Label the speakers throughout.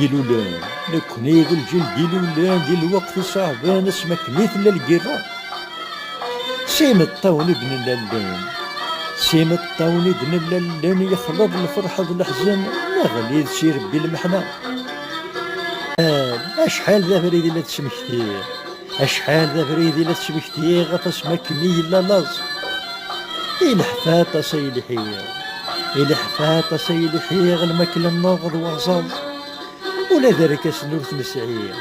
Speaker 1: ديلولان نكوني ذو الجيل ديلولان ديال الوقت صعبان اسمك مثل القران. سيم الطاوني بن اللان سيم الطاوني بن اللان يخلط الفرحة الحزن ما غلي تسير ربي المحنة. اشحال ذا فريدي لا تسمكتي اشحال ذا فريدي لا تسمكتي غف اسمك ميلا لاز. الحفاط سيلحي الحفاط سيلحي الماكل الناغض وغزاز. ولا ذلك سنورث نسعير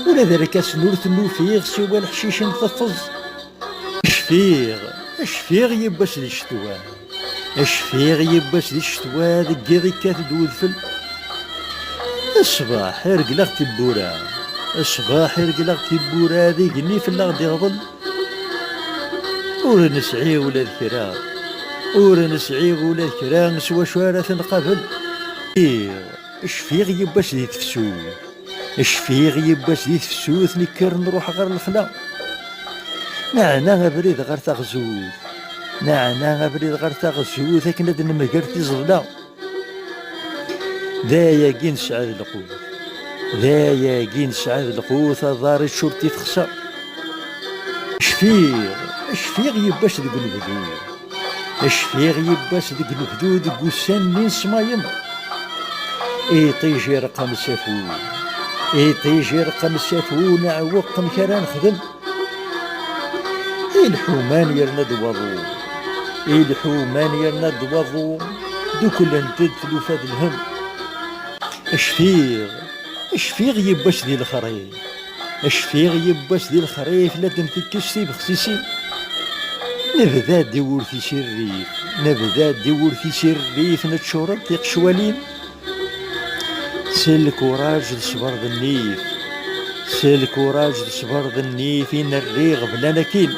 Speaker 1: ولا ذلك سنورث نوفيغ سوى الحشيش نتفز. اشفيغ يباس دي الشتوى اشفيغ يباس دي الشتوى ذي كاتد وذفل. الصباح رقلاغ تبورا الصباح رقلاغ تبورا ذي قني في اللغد يغضل. ور نسعي ولا الكرا ور نسعي ولا الكرا نسوى شوارة نقابل. اشفيغ يباس دي تفسوث اشفيغ يباس دي تفسوث نكر نروح غير الخلا. نعنا غبريد غير تغزوث نعنا غبريد غير تغزوث اكن هاد نمقرتي زغلا. ذايا كي نسعد القوت ذايا كي نسعد القوت دار الشرطي تخسر. اشفيغ يباس ديك الهدود اشفيغ يباس ديك الهدود قسان لين سمايم. طيجي رقم سافو طيجي رقم سافو نعوق مكرا نخدم. الحومان يرنا دوضو الحومان يرنا دوضو دوك لنتد ثلوفات الهم. اشفيغ يباس ديال الخريف اشفيغ يباس ديال الخريف لا تنفكش بخسيسي. نبدا دور في شريف نبدا دور في شريف نتشورب في قشوالين. سيل الكوراج لصبر ذا النيف سيل الكوراج لصبر ذا النيف إن الريغ بلا نكين.